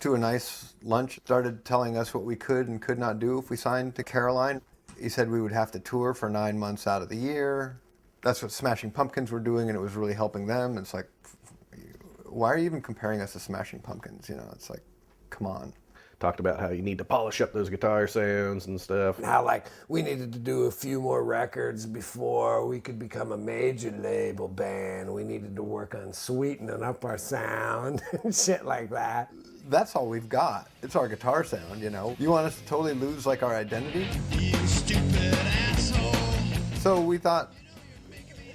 to a nice lunch, started telling us what we could and could not do if we signed to Caroline. He said we would have to tour for 9 months out of the year. That's what Smashing Pumpkins were doing, and it was really helping them. It's like, why are you even comparing us to Smashing Pumpkins? You know, it's like, come on. Talked about how you need to polish up those guitar sounds and stuff. How, like, we needed to do a few more records before we could become a major label band. We needed to work on sweetening up our sound and shit like that. That's all we've got. It's our guitar sound, you know. You want us to totally lose, like, our identity? You stupid asshole. So we thought,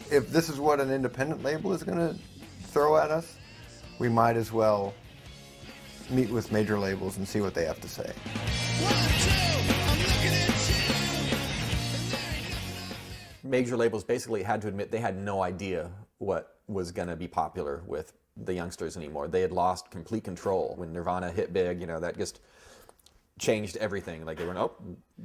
if this is what an independent label is gonna throw at us, we might as well meet with major labels and see what they have to say. 1, 2, I'm looking at you. Major labels basically had to admit they had no idea what was going to be popular with the youngsters anymore. They had lost complete control. When Nirvana hit big, you know, that just changed everything. Like they were, oh,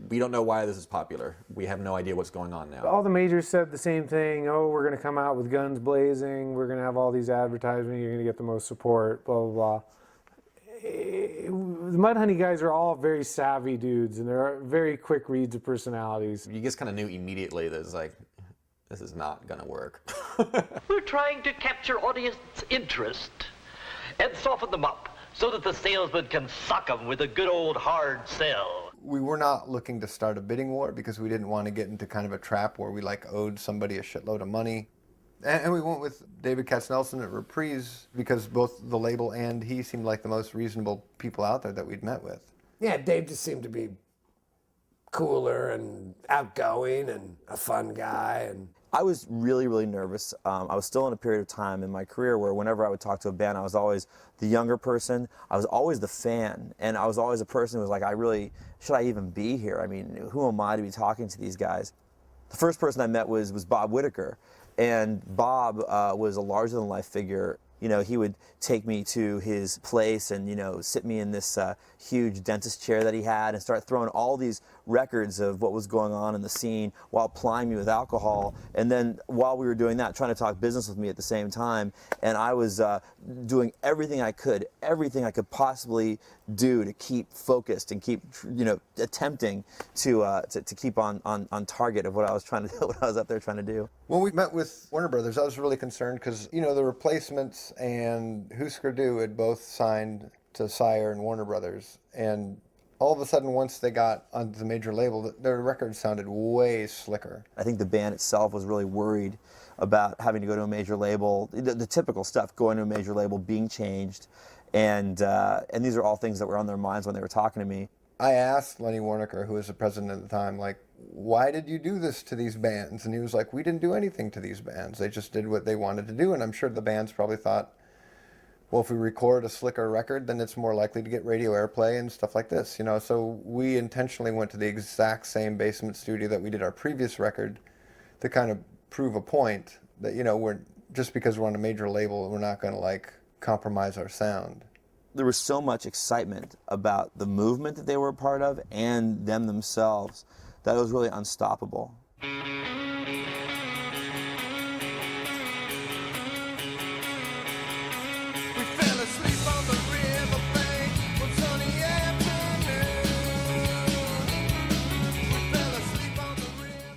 we don't know why this is popular. We have no idea what's going on now. All the majors said the same thing. Oh, we're going to come out with guns blazing. We're going to have all these advertisements. You're going to get the most support, blah, blah, blah. The Mudhoney guys are all very savvy dudes, and they're very quick reads of personalities. You just kind of knew immediately that it's like, this is not going to work. We're trying to capture audience interest and soften them up so that the salesman can suck them with a good old hard sell. We were not looking to start a bidding war because we didn't want to get into kind of a trap where we like owed somebody a shitload of money. And we went with David Katznelson at Reprise because both the label and he seemed like the most reasonable people out there that we'd met with. Yeah, Dave just seemed to be cooler and outgoing and a fun guy. And I was really, really nervous. I was still in a period of time in my career where whenever I would talk to a band, I was always the younger person. I was always the fan, and I was always a person who was like, should I even be here? I mean, who am I to be talking to these guys? The first person I met was Bob Whitaker. And Bob was a larger-than-life figure. You know, he would take me to his place and, you know, sit me in this huge dentist chair that he had and start throwing all these records of what was going on in the scene while plying me with alcohol. And then while we were doing that, trying to talk business with me at the same time. And I was doing everything I could possibly do to keep focused and keep, you know, attempting to keep on target of what I was trying to do, what I was up there trying to do. When we met with Warner Brothers, I was really concerned because, you know, the Replacements and Husker Du had both signed to Sire and Warner Brothers. And all of a sudden, once they got onto the major label, their records sounded way slicker. I think the band itself was really worried about having to go to a major label, the typical stuff, going to a major label, being changed. And these are all things that were on their minds when they were talking to me. I asked Lenny Waronker, who was the president at the time, like, why did you do this to these bands? And he was like, we didn't do anything to these bands. They just did what they wanted to do. And I'm sure the bands probably thought, well, if we record a slicker record, then it's more likely to get radio airplay and stuff like this, you know. So we intentionally went to the exact same basement studio that we did our previous record to kind of prove a point that, you know, we're just because we're on a major label, we're not going to like compromise our sound. There was so much excitement about the movement that they were a part of and them themselves that it was really unstoppable.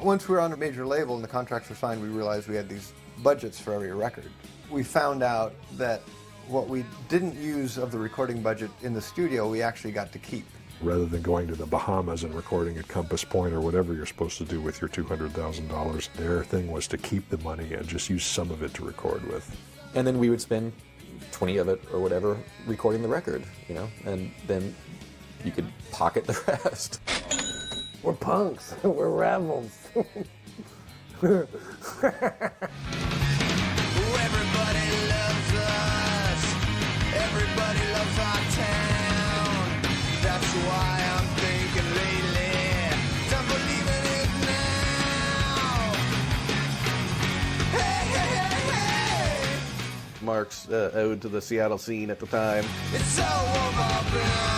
Once we were on a major label and the contracts were signed, we realized we had these budgets for every record. We found out that what we didn't use of the recording budget in the studio, we actually got to keep. Rather than going to the Bahamas and recording at Compass Point or whatever you're supposed to do with your $200,000, their thing was to keep the money and just use some of it to record with. And then we would spend 20 of it or whatever recording the record, you know, and then you could pocket the rest. We're punks. We're rebels. Everybody loves us. Everybody loves our town. That's why I'm thinking lately, don't believe in it now. Hey, hey, hey, hey. Mark's ode to the Seattle scene at the time. It's so overblown.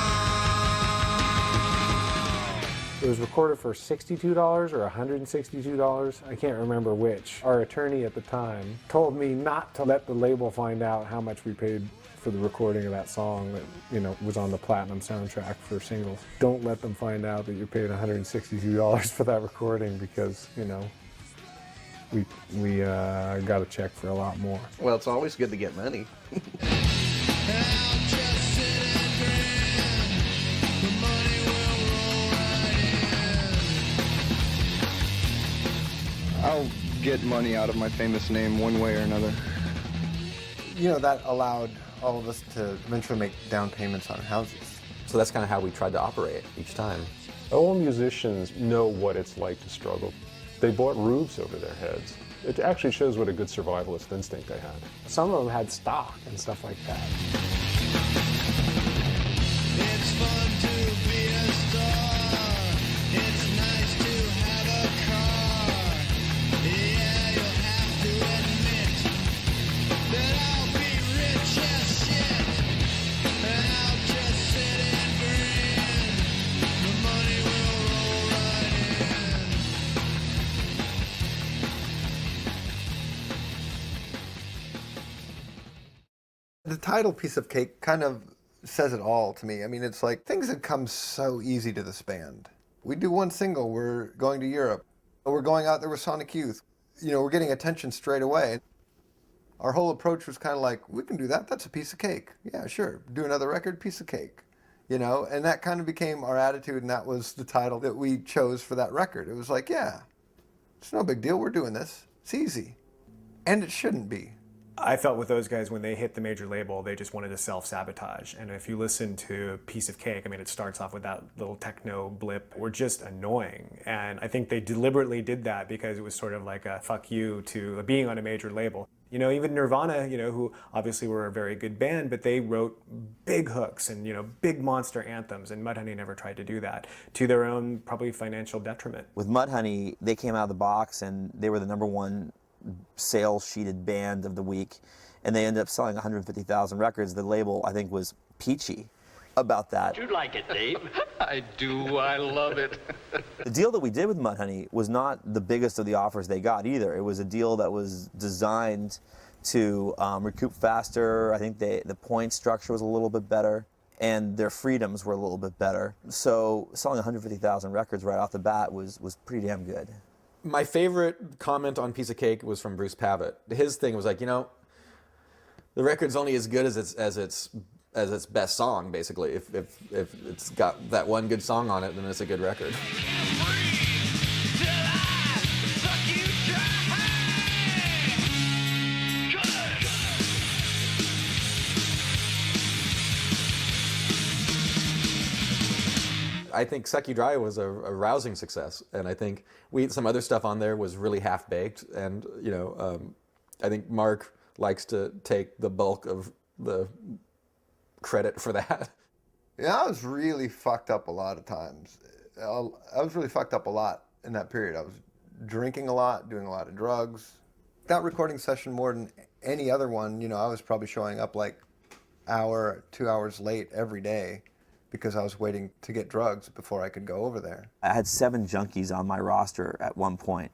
It was recorded for $62 or $162. I can't remember which. Our attorney at the time told me not to let the label find out how much we paid for the recording of that song that, you know, was on the platinum soundtrack for singles. Don't let them find out that you paid $162 for that recording, because, you know, we got a check for a lot more. Well, it's always good to get money. I'll get money out of my famous name one way or another. You know, that allowed all of us to eventually make down payments on houses. So that's kind of how we tried to operate each time. All musicians know what it's like to struggle. They bought roofs over their heads. It actually shows what a good survivalist instinct they had. Some of them had stock and stuff like that. It's fun to be a star. It's nice to have a car. Yeah, you'll have to admit that I'll be rich as shit. And I'll just sit and grin. The money will roll right in. The title Piece of Cake kind of says it all to me. I mean, it's like things had come so easy to this band. We do one single, we're going to Europe. We're going out there with Sonic Youth. You know, we're getting attention straight away. Our whole approach was kind of like, we can do that, that's a piece of cake. Yeah, sure. Do another record, piece of cake. You know, and that kind of became our attitude, and that was the title that we chose for that record. It was like, yeah, it's no big deal, we're doing this. It's easy. And it shouldn't be. I felt with those guys, when they hit the major label, they just wanted to self-sabotage. And if you listen to Piece of Cake, I mean, it starts off with that little techno blip. We're just annoying. And I think they deliberately did that because it was sort of like a fuck you to being on a major label. You know, even Nirvana, you know, who obviously were a very good band, but they wrote big hooks and, you know, big monster anthems, and Mudhoney never tried to do that, to their own probably financial detriment. With Mudhoney, they came out of the box and they were the #1 sales sheeted band of the week, and they ended up selling 150,000 records. The label, I think, was peachy about that. You like it, Dave? I do. I love it. The deal that we did with Mudhoney was not the biggest of the offers they got either. It was a deal that was designed to recoup faster. I think the point structure was a little bit better, and their freedoms were a little bit better. So selling 150,000 records right off the bat was pretty damn good. My favorite comment on Piece of Cake was from Bruce Pavitt. His thing was like, you know, the record's only as good as its best song, basically. If it's got that one good song on it, then it's a good record. I think Suck You Dry was a rousing success, and I think some other stuff on there was really half-baked, and you know, I think Mark likes to take the bulk of the credit for that. Yeah, I was really fucked up a lot of times. I was really fucked up a lot in that period. I was drinking a lot, doing a lot of drugs. That recording session, more than any other one, you know, I was probably showing up like hour, 2 hours late every day, because I was waiting to get drugs before I could go over there. I had 7 junkies on my roster at one point.